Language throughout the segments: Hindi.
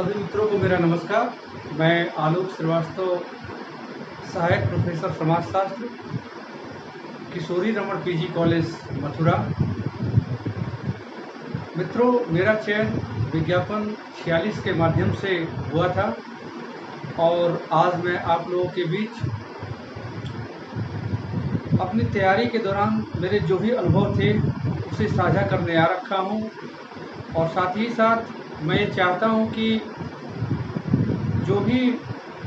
सभी मित्रों को मेरा नमस्कार। मैं आलोक श्रीवास्तव, सहायक प्रोफेसर समाजशास्त्र, किशोरी रमन पीजी कॉलेज मथुरा। मित्रों, मेरा चयन विज्ञापन 46 के माध्यम से हुआ था और आज मैं आप लोगों के बीच अपनी तैयारी के दौरान मेरे जो भी अनुभव थे उसे साझा करने आ रखा हूँ। और साथ ही साथ मैं ये चाहता हूँ कि जो भी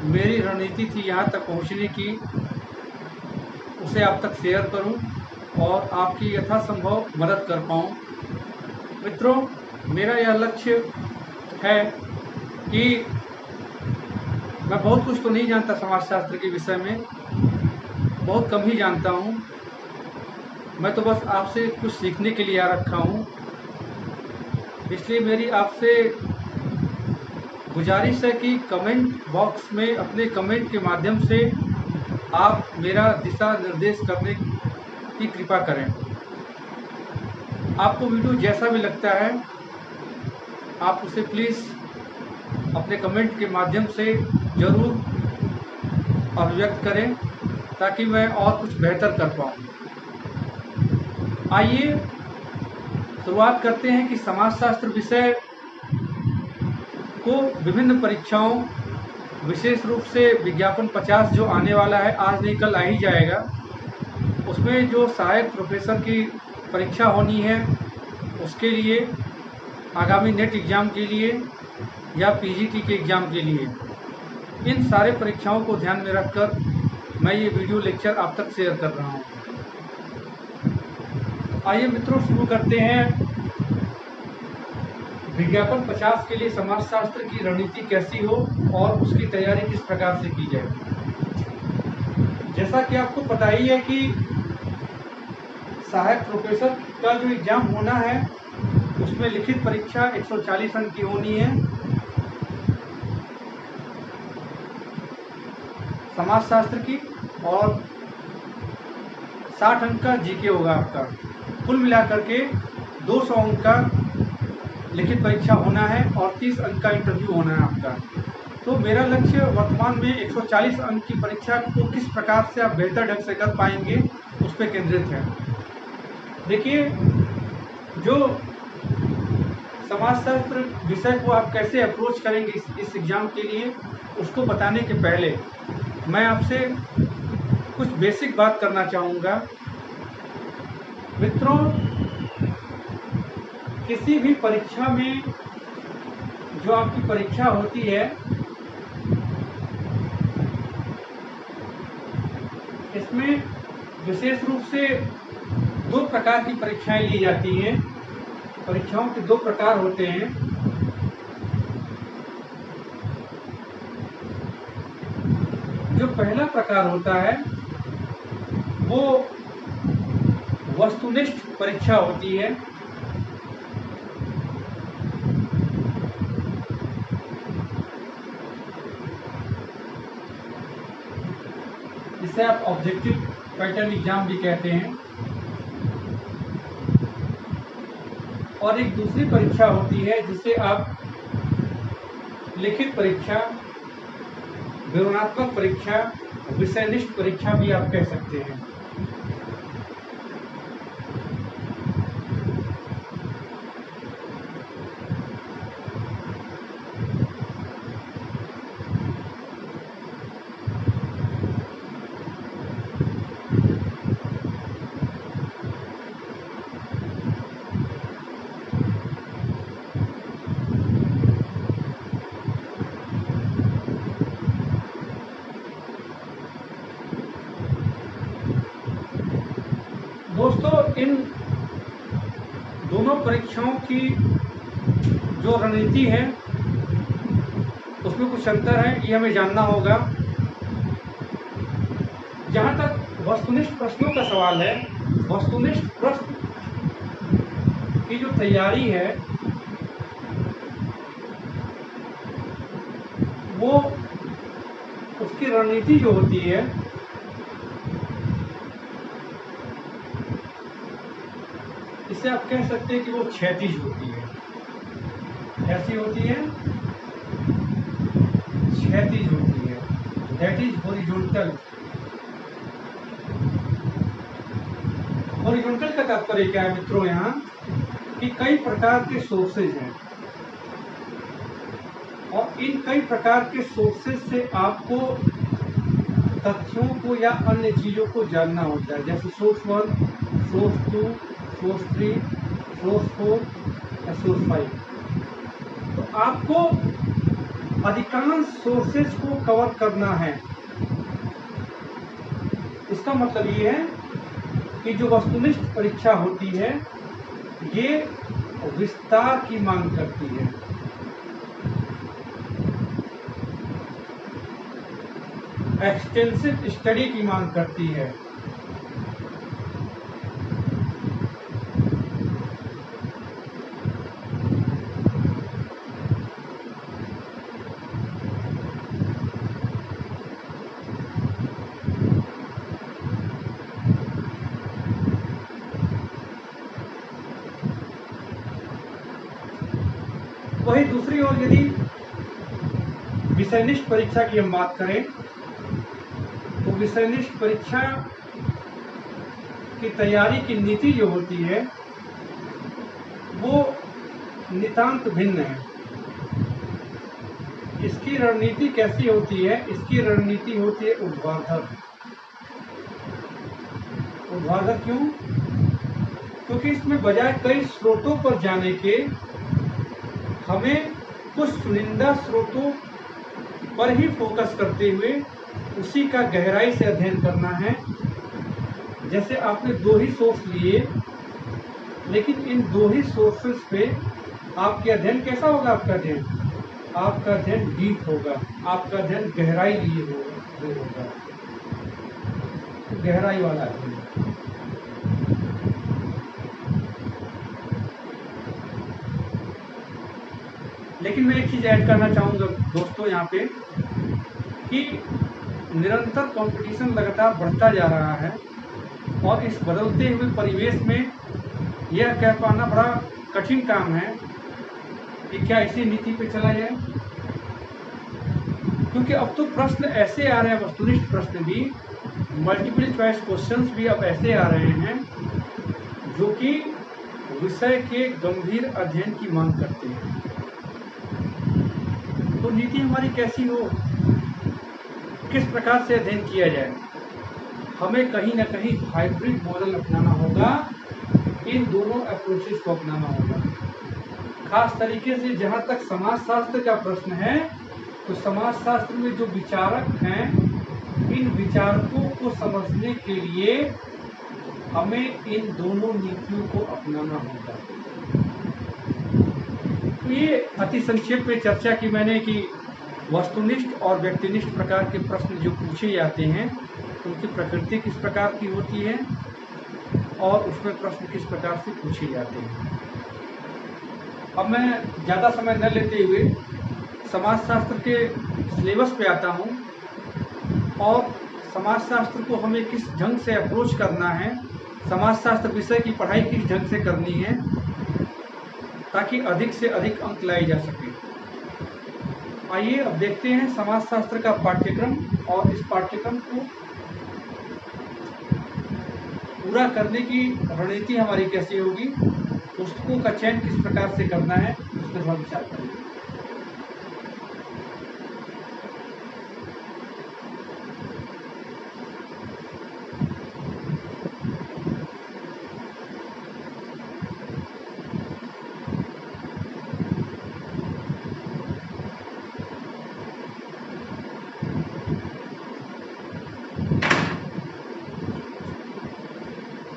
मेरी रणनीति थी यहाँ तक पहुँचने की, उसे आप तक शेयर करूँ और आपकी यथासंभव मदद कर पाऊँ। मित्रों, मेरा यह लक्ष्य है कि मैं बहुत कुछ तो नहीं जानता समाजशास्त्र के विषय में, बहुत कम ही जानता हूँ। मैं तो बस आपसे कुछ सीखने के लिए आ रखा हूँ। इसलिए मेरी आपसे गुजारिश है कि कमेंट बॉक्स में अपने कमेंट के माध्यम से आप मेरा दिशा निर्देश करने की कृपा करें। आपको वीडियो जैसा भी लगता है आप उसे प्लीज़ अपने कमेंट के माध्यम से ज़रूर अभिव्यक्त करें ताकि मैं और कुछ बेहतर कर पाऊँ। आइए शुरुआत करते हैं कि समाजशास्त्र विषय को विभिन्न परीक्षाओं, विशेष रूप से विज्ञापन 50 जो आने वाला है, आज नहीं कल आ ही जाएगा, उसमें जो सहायक प्रोफेसर की परीक्षा होनी है उसके लिए, आगामी नेट एग्ज़ाम के लिए या पीजीटी के एग्ज़ाम के लिए, इन सारे परीक्षाओं को ध्यान में रखकर मैं ये वीडियो लेक्चर आप तक शेयर कर रहा हूँ। आइए मित्रों, शुरू करते हैं। विज्ञापन 50 के लिए समाजशास्त्र की रणनीति कैसी हो और उसकी तैयारी किस प्रकार से की जाए। जैसा कि आपको पता ही है कि सहायक प्रोफेसर का जो एग्ज़ाम होना है उसमें लिखित परीक्षा 140 अंक की होनी है, समाजशास्त्र की, और 60 अंक का जीके होगा आपका। कुल मिलाकर के 200 अंक का लिखित परीक्षा होना है और 30 अंक का इंटरव्यू होना है आपका। तो मेरा लक्ष्य वर्तमान में 140 अंक की परीक्षा को किस प्रकार से आप बेहतर ढंग से कर पाएंगे उस पर केंद्रित है। देखिए, जो समाजशास्त्र विषय को आप कैसे अप्रोच करेंगे इस एग्ज़ाम के लिए, उसको बताने के पहले मैं आपसे कुछ बेसिक बात करना चाहूँगा। मित्रों, किसी भी परीक्षा में जो आपकी परीक्षा होती है, इसमें विशेष रूप से 2 प्रकार की परीक्षाएं ली जाती हैं। परीक्षाओं के 2 प्रकार होते हैं। जो पहला प्रकार होता है वो वस्तुनिष्ठ परीक्षा होती है। जिसे आप ऑब्जेक्टिव पैटर्न एग्जाम भी कहते हैं। और एक दूसरी परीक्षा होती है जिसे आप लिखित परीक्षा, विवरणात्मक परीक्षा, विषयनिष्ठ परीक्षा भी आप कह सकते हैं। दोस्तों, इन दोनों परीक्षाओं की जो रणनीति है उसमें कुछ अंतर है, ये हमें जानना होगा। जहाँ तक वस्तुनिष्ठ प्रश्नों का सवाल है, वस्तुनिष्ठ प्रश्न की जो तैयारी है वो, उसकी रणनीति जो होती है इसे आप कह सकते हैं कि वो क्षैतिज होती है। ऐसी होती है क्षैतिज होती है, दैट इज हॉरिजॉन्टल। हॉरिजॉन्टल का तात्पर्य क्या है मित्रों, यहाँ कि कई प्रकार के सोर्सेज हैं और इन कई प्रकार के सोर्सेज से आपको तथ्यों को या अन्य चीज़ों को जानना होता है, जैसे सोर्स 1, सोर्स 2, सोर्स 3, सोर्स 4 या सोर्स 5। तो आपको अधिकांश सोर्सेज को कवर करना है। इसका मतलब ये है कि जो वस्तुनिष्ठ परीक्षा होती है ये विस्तार की मांग करती है। एक्सटेंसिव स्टडी की मांग करती है। वही दूसरी ओर यदि विषयनिष्ठ परीक्षा की हम बात करें तो विषयनिष्ठ परीक्षा की तैयारी की नीति जो होती है वो नितांत भिन्न है। इसकी रणनीति कैसी होती है? इसकी रणनीति होती है ऊर्ध्वाधर। ऊर्ध्वाधर क्यों? क्योंकि इसमें बजाय कई स्रोतों पर जाने के हमें कुछ चुनिंदा स्रोतों पर ही फोकस करते हुए उसी का गहराई से अध्ययन करना है। जैसे आपने 2 ही सोर्स लिए, लेकिन इन 2 ही सोर्सेस पे आपके अध्ययन कैसा होगा? आपका अध्ययन डीप होगा, आपका अध्ययन गहराई लिए होगा, गहराई वाला अध्ययन। लेकिन मैं एक चीज़ ऐड करना चाहूँगा दोस्तों यहाँ पे कि निरंतर कंपटीशन लगातार बढ़ता जा रहा है और इस बदलते हुए परिवेश में यह कह पाना बड़ा कठिन काम है कि क्या इसी नीति पे चला जाए, क्योंकि अब तो प्रश्न ऐसे आ रहे हैं, वस्तुनिष्ठ प्रश्न भी, मल्टीपल चॉइस क्वेश्चंस भी अब ऐसे आ रहे हैं जो कि विषय के गंभीर अध्ययन की मांग करते हैं। तो नीति हमारी कैसी हो, किस प्रकार से अध्ययन किया जाए? हमें कहीं ना कहीं हाइब्रिड मॉडल अपनाना होगा, इन दोनों अप्रोचेस को अपनाना होगा। खास तरीके से जहाँ तक समाजशास्त्र का प्रश्न है तो समाजशास्त्र में जो विचारक हैं, इन विचारकों को समझने के लिए हमें इन दोनों नीतियों को अपनाना होगा। तो ये अति संक्षेप में चर्चा की मैंने कि वस्तुनिष्ठ और व्यक्तिनिष्ठ प्रकार के प्रश्न जो पूछे जाते हैं उनकी प्रकृति किस प्रकार की होती है और उसमें प्रश्न किस प्रकार से पूछे जाते हैं। अब मैं ज़्यादा समय न लेते हुए समाजशास्त्र के सिलेबस पे आता हूँ और समाजशास्त्र को हमें किस ढंग से अप्रोच करना है, समाजशास्त्र विषय की पढ़ाई किस ढंग से करनी है ताकि अधिक से अधिक अंक लाए जा सके। आइए अब देखते हैं समाजशास्त्र का पाठ्यक्रम और इस पाठ्यक्रम को पूरा करने की रणनीति हमारी कैसी होगी, पुस्तकों का चयन किस प्रकार से करना है, उस पर हम विचार करेंगे।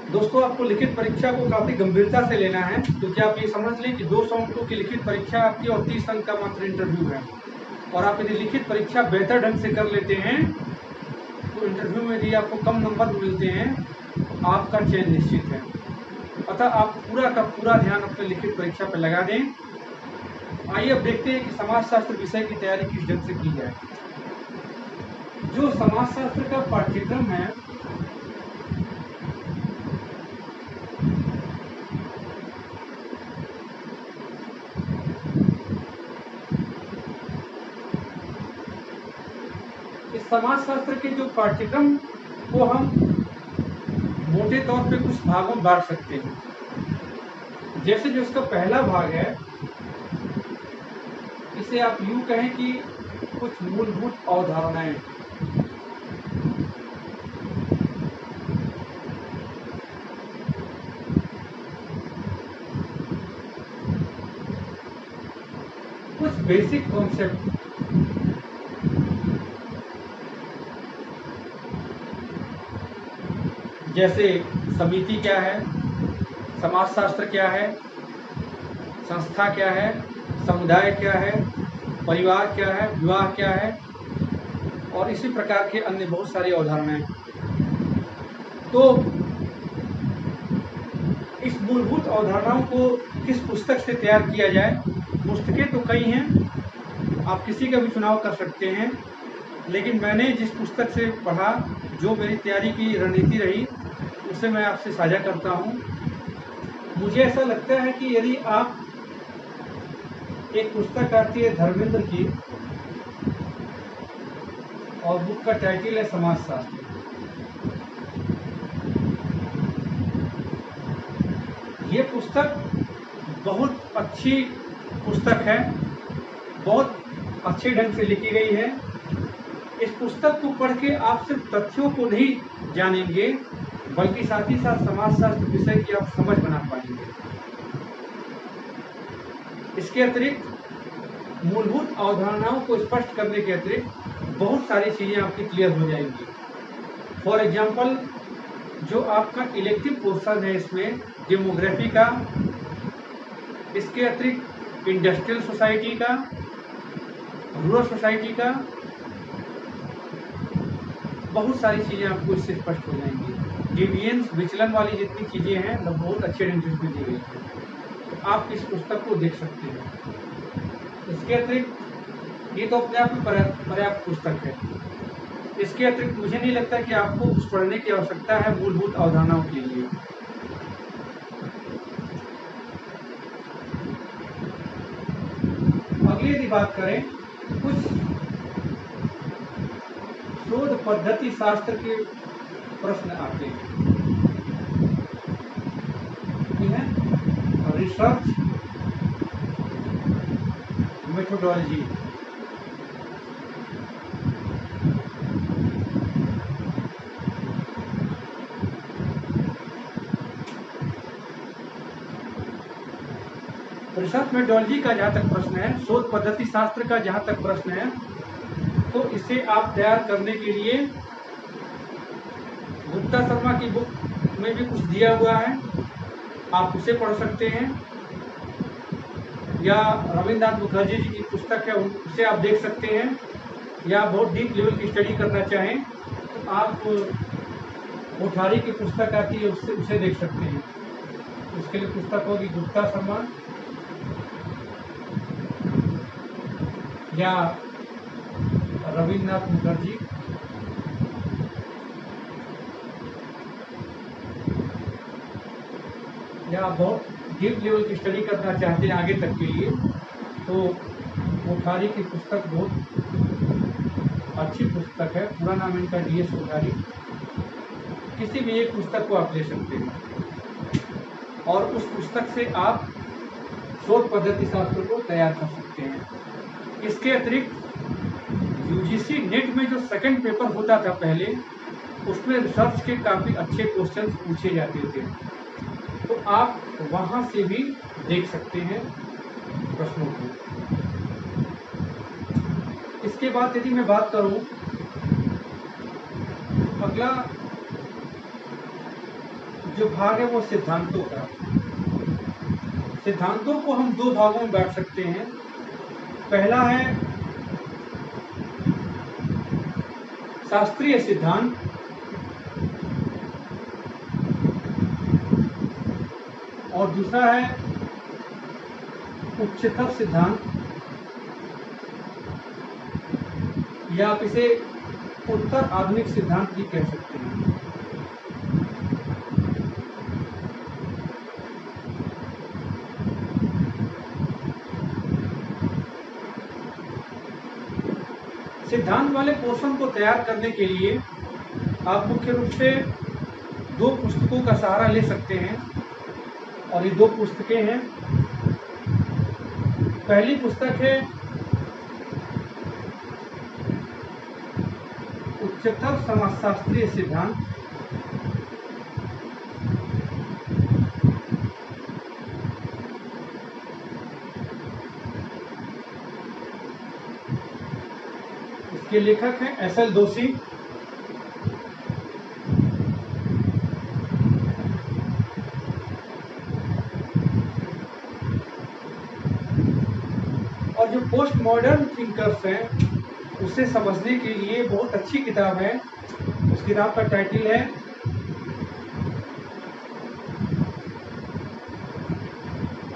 दोस्तों, आपको लिखित परीक्षा को काफ़ी गंभीरता से लेना है, क्योंकि आप ये समझ लें कि 200 अंकों की लिखित परीक्षा आपकी और 30 अंक का मात्र इंटरव्यू है। और आप यदि लिखित परीक्षा बेहतर ढंग से कर लेते हैं तो इंटरव्यू में यदि आपको कम नंबर मिलते हैं आपका चयन निश्चित है। अतः आप पूरा का पूरा ध्यान अपने लिखित परीक्षा पर लगा दें। आइए अब देखते हैं कि समाजशास्त्र विषय की तैयारी किस ढंग से की जाए। जो समाजशास्त्र का पाठ्यक्रम है समाजशास्त्र के जो पाठ्यक्रम को हम मोटे तौर पे कुछ भागों में बांट सकते हैं। जैसे जो इसका पहला भाग है, इसे आप यूं कहें कि कुछ मूलभूत अवधारणाएं। कुछ बेसिक कॉन्सेप्ट। जैसे समिति क्या है, समाजशास्त्र क्या है, संस्था क्या है, समुदाय क्या है, परिवार क्या है, विवाह क्या है, और इसी प्रकार के अन्य बहुत सारी अवधारणाएं। तो इस मूलभूत अवधारणाओं को किस पुस्तक से तैयार किया जाए? पुस्तकें तो कई हैं, आप किसी का भी चुनाव कर सकते हैं, लेकिन मैंने जिस पुस्तक से पढ़ा, जो मेरी तैयारी की रणनीति रही, उसे मैं आपसे साझा करता हूँ। मुझे ऐसा लगता है कि यदि आप, एक पुस्तक आती है धर्मेंद्र की, और बुक का टाइटल है समाजशास्त्र। ये पुस्तक बहुत अच्छी पुस्तक है, बहुत अच्छे ढंग से लिखी गई है। इस पुस्तक को पढ़ के आप सिर्फ तथ्यों को नहीं जानेंगे, बल्कि साथ ही साथ समाजशास्त्र विषय की आप समझ बना पाएंगे। इसके अतिरिक्त मूलभूत अवधारणाओं को स्पष्ट करने के अतिरिक्त बहुत सारी चीज़ें आपकी क्लियर हो जाएंगी। फॉर एग्जाम्पल, जो आपका इलेक्टिव पोर्शन है इसमें डेमोग्राफी का, इसके अतिरिक्त इंडस्ट्रियल सोसाइटी का, रूरल सोसाइटी का, बहुत सारी चीज़ें आपको इससे स्पष्ट हो जाएंगी। डिविएंस, विचलन वाली जितनी चीज़ें हैं, वो बहुत अच्छे ढंग से इसमें दी गई हैं, तो आप इस पुस्तक को देख सकते हैं। इसके अतिरिक्त ये तो अपने आप में पर्याप्त पुस्तक है। इसके अतिरिक्त मुझे नहीं लगता कि आपको कुछ पढ़ने की आवश्यकता है मूलभूत अवधारणाओं के लिए। अगली यदि बात करें, कुछ शोध पद्धति शास्त्र के प्रश्न आते हैं। रिसर्च मेथोडोलॉजी, रिसर्च मेथोडोलॉजी का जहाँ तक प्रश्न है, शोध पद्धति शास्त्र का जहाँ तक प्रश्न है, तो इसे आप तैयार करने के लिए गुप्ता शर्मा की बुक में भी कुछ दिया हुआ है, आप उसे पढ़ सकते हैं, या रविन्द्रनाथ मुखर्जी जी की पुस्तक है उसे आप देख सकते हैं, या बहुत डीप लेवल की स्टडी करना चाहें तो आप कोठारी की पुस्तक आती है उसे देख सकते हैं। उसके लिए पुस्तक होगी गुप्ता शर्मा या रविन्द्रनाथ मुखर्जी। या आप बहुत डीप लेवल की स्टडी करना चाहते हैं आगे तक के लिए, तो कोठारी की पुस्तक बहुत अच्छी पुस्तक है। पूरा नाम इनका DS कोठारी। किसी भी एक पुस्तक को आप ले सकते हैं और उस पुस्तक से आप शोध पद्धति शास्त्र को तैयार कर सकते हैं। इसके अतिरिक्त UGC नेट में जो सेकंड पेपर होता था पहले, उसमें रिसर्च के काफ़ी अच्छे क्वेश्चंस पूछे जाते थे, तो आप वहाँ से भी देख सकते हैं प्रश्नों को। इसके बाद यदि मैं बात करूँ, अगला जो भाग है वो सिद्धांतों का। सिद्धांतों को हम दो भागों में बांट सकते हैं। पहला है शास्त्रीय सिद्धांत, और दूसरा है उच्चतर सिद्धांत, या आप इसे उत्तर आधुनिक सिद्धांत भी कह सकते हैं। सिद्धांत वाले पोर्शन को तैयार करने के लिए आप मुख्य रूप से 2 पुस्तकों का सहारा ले सकते हैं, और ये 2 पुस्तकें हैं। पहली पुस्तक है उच्चतर समाजशास्त्रीय सिद्धांत, इसके लेखक हैं एस.एल. दोषी। और जो पोस्ट मॉडर्न थिंकर्स हैं उसे समझने के लिए बहुत अच्छी किताब है। उस किताब का टाइटल है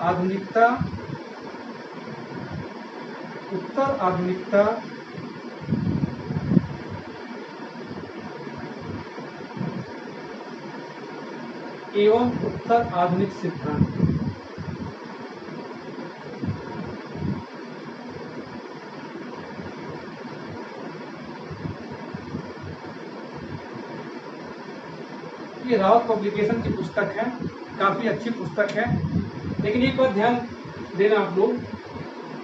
आधुनिकता, उत्तर आधुनिकता एवं उत्तर आधुनिक सिद्धांत। ये रावत पब्लिकेशन की पुस्तक है, काफ़ी अच्छी पुस्तक है। लेकिन एक बात ध्यान देना आप लोग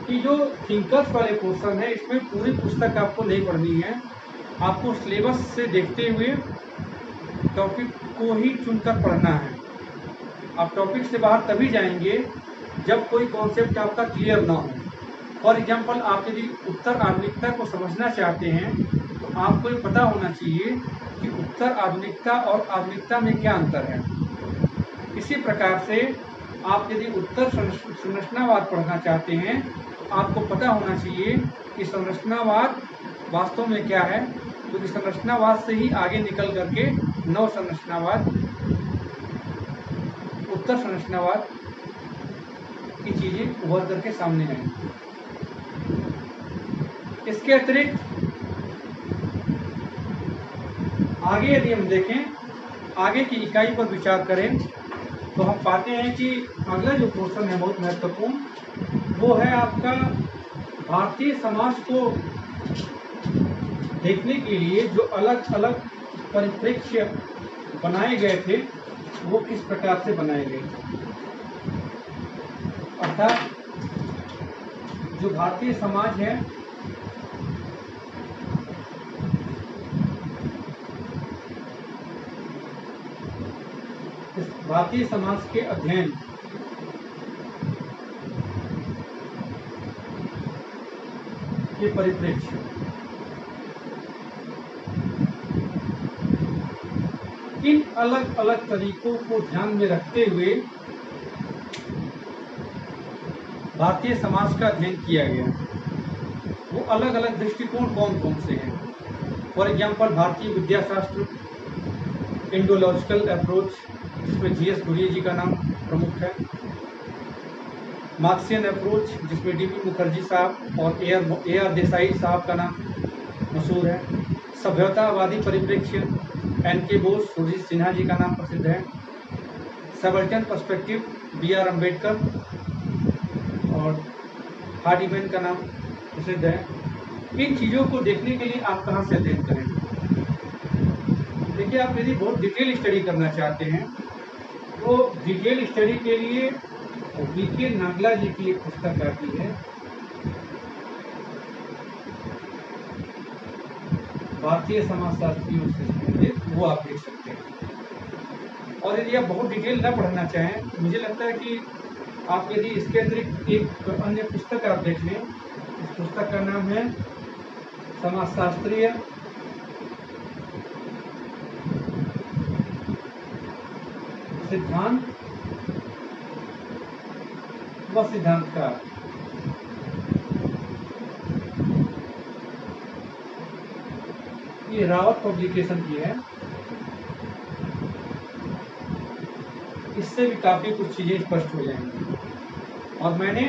कि जो थिंकर्स वाले पोर्शन है इसमें पूरी पुस्तक आपको नहीं पढ़नी है। आपको सिलेबस से देखते हुए टॉपिक को ही चुनकर पढ़ना है। आप टॉपिक से बाहर तभी जाएंगे जब कोई कॉन्सेप्ट आपका क्लियर ना हो। फॉर एग्जांपल, आप यदि उत्तर आधुनिकता को समझना चाहते हैं तो आपको ये पता होना चाहिए कि उत्तर आधुनिकता और आधुनिकता में क्या अंतर है। इसी प्रकार से आप यदि उत्तर संरचनावाद पढ़ना चाहते हैं तो आपको पता होना चाहिए कि संरचनावाद वास्तव में क्या है, क्योंकि संरचनावाद से ही आगे निकल करके नव संरचनावाद, उत्तर संरचनावाद की चीज़ें उभर करके सामने आएंगी। इसके अतिरिक्त आगे यदि हम देखें, आगे की इकाई पर विचार करें तो हम पाते हैं कि अगला जो पोर्शन है बहुत महत्वपूर्ण, वो है आपका भारतीय समाज को देखने के लिए जो अलग अलग परिप्रेक्ष्य बनाए गए थे वो किस प्रकार से बनाए गए। अर्थात जो भारतीय समाज है इस भारतीय समाज के अध्ययन के परिप्रेक्ष्य इन अलग अलग तरीकों को ध्यान में रखते हुए भारतीय समाज का अध्ययन किया गया। वो अलग अलग दृष्टिकोण कौन कौन से हैं। फॉर एग्जांपल, भारतीय विद्याशास्त्र, इंडोलॉजिकल अप्रोच जिसमें जी.एस. घुरिये जी का नाम प्रमुख है, मार्क्सियन अप्रोच जिसमें डी.बी. मुखर्जी साहब और ए.आर. देसाई साहब का नाम मशहूर है, सभ्यतावादी परिप्रेक्ष्य एन.के. बोस, सुरजीत सिन्हा जी का नाम प्रसिद्ध है, सबल्टन पर्सपेक्टिव बी.आर. अम्बेडकर और हार्डीमैन का नाम प्रसिद्ध है। इन चीज़ों को देखने के लिए आप कहाँ से अध्ययन करें। देखिए, आप यदि बहुत डिटेल स्टडी करना चाहते हैं तो डिटेल स्टडी के लिए वी.के. नागला जी की एक पुस्तक आती है, भारतीय समाजशास्त्रियों से संबंधित, वो आप देख सकते हैं। और यदि आप बहुत डिटेल न पढ़ना चाहें तो मुझे लगता है कि आप यदि इसके अतिरिक्त एक अन्य पुस्तक आप देख लें। इस पुस्तक का नाम है समाजशास्त्रीय सिद्धांत व सिद्धांतकार। ये रावत पब्लिकेशन की है। इससे भी काफ़ी कुछ चीज़ें स्पष्ट हो जाएंगी। और मैंने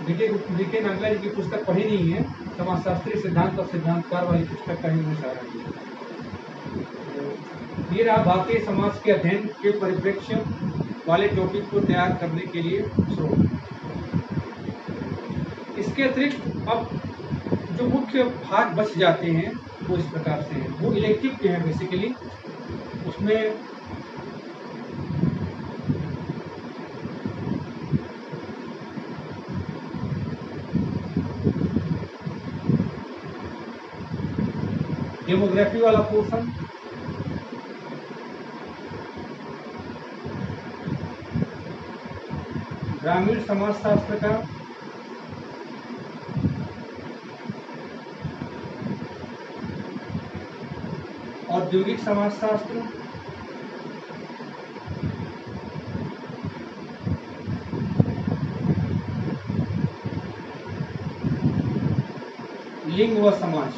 वी.के. नागला जी की पुस्तक पढ़ी नहीं है, समाजशास्त्रीय सिद्धांत और सिद्धांतकार वाली पुस्तक का ही मैंने सहारा लिया। ये रहा भारतीय समाज के अध्ययन के परिप्रेक्ष्य वाले टॉपिक को तैयार करने के लिए स्रोत। इसके अतिरिक्त अब जो मुख्य भाग बच जाते हैं वो इस प्रकार से हैं, वो इलेक्टिव के हैं बेसिकली। उसमें डेमोग्राफी वाला पोर्शन, ग्रामीण समाजशास्त्र का, औद्योगिक समाजशास्त्र, लिंग व समाज।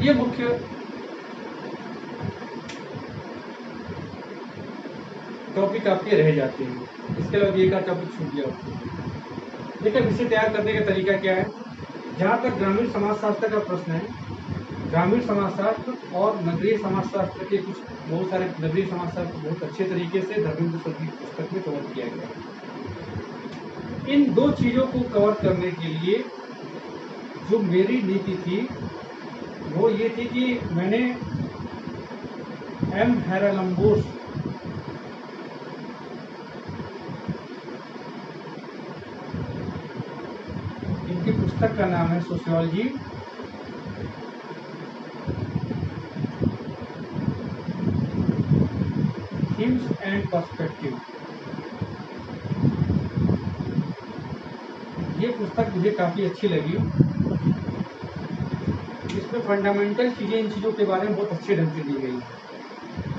ये मुख्य टॉपिक आपके रह जाते हैं। इसके अलावा ये का टॉपिक छूट गया आपको। देखिए विषय तैयार करने का तरीका क्या है। जहाँ तक ग्रामीण समाजशास्त्र का प्रश्न है, ग्रामीण समाजशास्त्र और नगरीय समाजशास्त्र के कुछ बहुत सारे नगरीय समाजशास्त्र बहुत अच्छे तरीके से धर्मेंद्र सर की पुस्तक में कवर किया गया। इन दो चीज़ों को कवर करने के लिए जो मेरी नीति थी वो ये थी कि मैंने एम हेरालम्बोस इनकी पुस्तक का नाम है सोशियोलॉजी, थीम्स एंड पर्सपेक्टिव। ये पुस्तक मुझे काफ़ी अच्छी लगी। इसमें फंडामेंटल चीज़ें, इन चीज़ों के बारे में बहुत अच्छे ढंग से दी गई है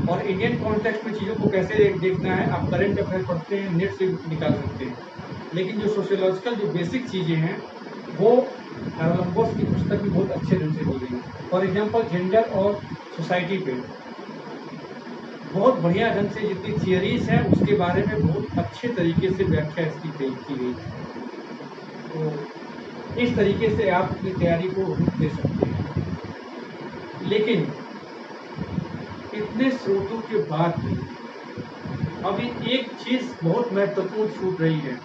और इंडियन कॉन्टेक्स्ट में चीज़ों को कैसे देखना है। आप करंट अफेयर पढ़ते हैं, नेट से निकाल सकते हैं, लेकिन जो सोशियोलॉजिकल जो बेसिक चीज़ें हैं वो हेरालम्बोस की पुस्तक में बहुत अच्छे ढंग से दी गई है। फॉर एग्जांपल जेंडर और सोसाइटी पे बहुत बढ़िया ढंग से जितनी थियरीज हैं उसके बारे में बहुत अच्छे तरीके से व्याख्या इसकी की गई। तो इस तरीके से आप अपनी तैयारी को रूप दे सकते हैं। लेकिन इतने स्रोतों के बाद भी अभी एक चीज़ बहुत महत्वपूर्ण छूट रही है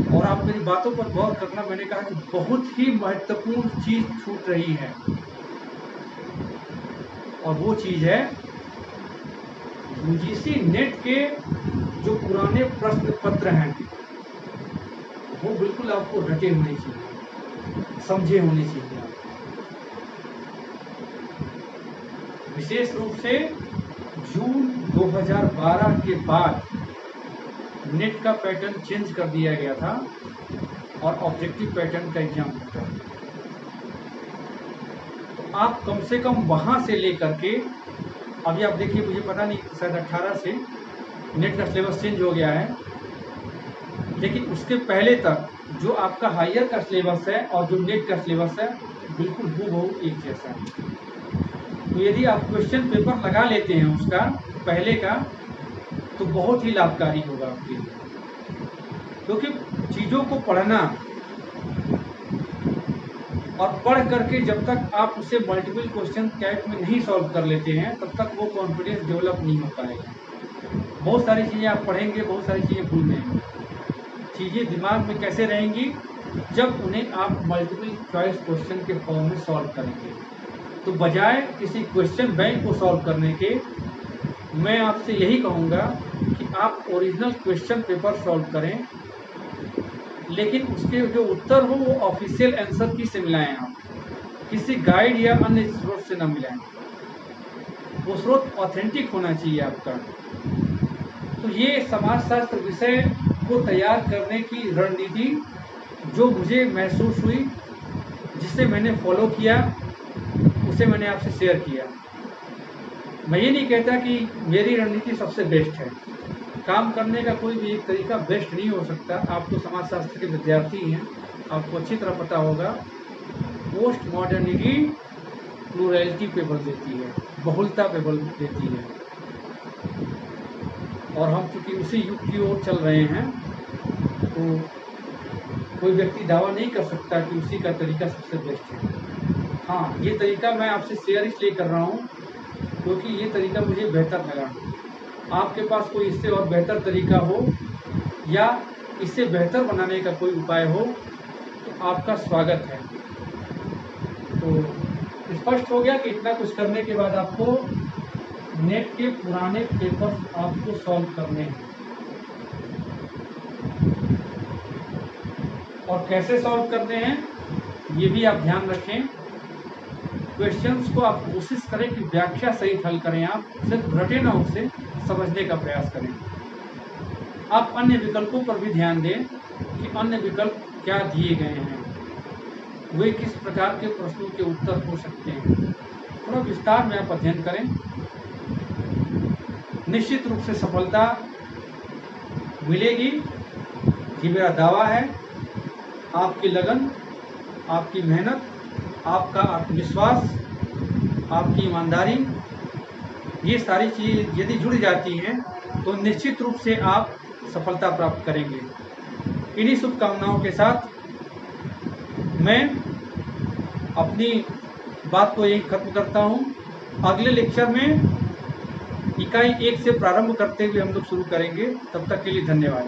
और आप मेरी बातों पर गौर करना। मैंने कहा कि बहुत ही महत्वपूर्ण चीज़ छूट रही है और वो चीज़ है यूजीसी नेट के जो पुराने प्रश्न पत्र हैं वो बिल्कुल आपको रटे होने चाहिए, समझे होने चाहिए। विशेष रूप से जून 2012 के बाद नेट का पैटर्न चेंज कर दिया गया था और ऑब्जेक्टिव पैटर्न का एग्जाम होता है। तो आप कम से कम वहाँ से लेकर के अभी आप देखिए, मुझे पता नहीं शायद 18 से नेट का सिलेबस चेंज हो गया है, लेकिन उसके पहले तक जो आपका हायर का सिलेबस है और जो नेट का सिलेबस है बिल्कुल हूबहू एक जैसा है। तो यदि आप क्वेश्चन पेपर लगा लेते हैं उसका पहले का तो बहुत ही लाभकारी होगा आपके लिए, क्योंकि चीज़ों को पढ़ना और पढ़ करके जब तक आप उसे मल्टीपल क्वेश्चन कैट में नहीं सॉल्व कर लेते हैं तब तक वो कॉन्फिडेंस डेवलप नहीं हो पाएगा। बहुत सारी चीज़ें आप पढ़ेंगे, बहुत सारी चीज़ें भूल जाएंगे। चीज़ें दिमाग में कैसे रहेंगी जब उन्हें आप मल्टीपल चॉइस क्वेश्चन के फॉर्म में सॉल्व करेंगे। तो बजाय किसी क्वेश्चन बैंक को सॉल्व करने के मैं आपसे यही कहूँगा कि आप ओरिजिनल क्वेश्चन पेपर सॉल्व करें, लेकिन उसके जो उत्तर हो वो ऑफिशियल आंसर की से मिलाएं। आप किसी गाइड या अन्य स्रोत से न मिलाएं, वो स्रोत ऑथेंटिक होना चाहिए आपका। तो ये समाजशास्त्र विषय को तैयार करने की रणनीति जो मुझे महसूस हुई, जिसे मैंने फॉलो किया, उसे मैंने आपसे शेयर किया। मैं ये नहीं कहता कि मेरी रणनीति सबसे बेस्ट है। काम करने का कोई भी एक तरीका बेस्ट नहीं हो सकता। आप तो समाजशास्त्र के विद्यार्थी हैं, आपको अच्छी तरह पता होगा पोस्ट मॉडर्निटी प्लूरैलिटी पे बल देती है, बहुलता पे बल देती है, और हम चूँकि उसी युग की ओर चल रहे हैं तो कोई व्यक्ति दावा नहीं कर सकता कि उसी का तरीका सबसे बेस्ट है। हाँ, ये तरीका मैं आपसे शेयर इसलिए कर रहा हूँ क्योंकि ये तरीका मुझे बेहतर लगा आपके पास कोई इससे और बेहतर तरीका हो या इससे बेहतर बनाने का कोई उपाय हो तो आपका स्वागत है। तो स्पष्ट हो गया कि इतना कुछ करने के बाद आपको नेट के पुराने पेपर्स आपको सॉल्व करने हैं। और कैसे सॉल्व करने हैं ये भी आप ध्यान रखें। क्वेश्चंस को आप कोशिश करें कि व्याख्या सहित हल करें, आप सिर्फ रटे ना उसे समझने का प्रयास करें। आप अन्य विकल्पों पर भी ध्यान दें कि अन्य विकल्प क्या दिए गए हैं, वे किस प्रकार के प्रश्नों के उत्तर हो सकते हैं। थोड़ा विस्तार में आप अध्ययन करें। निश्चित रूप से सफलता मिलेगी, ये मेरा दावा है। आपकी लगन, आपकी मेहनत, आपका आत्मविश्वास, आपकी ईमानदारी, ये सारी चीज़ें यदि जुड़ जाती हैं तो निश्चित रूप से आप सफलता प्राप्त करेंगे। इन्हीं शुभकामनाओं के साथ मैं अपनी बात को यही खत्म करता हूँ। अगले लेक्चर में इकाई 1 से प्रारंभ करते हुए हम लोग शुरू करेंगे। तब तक के लिए धन्यवाद।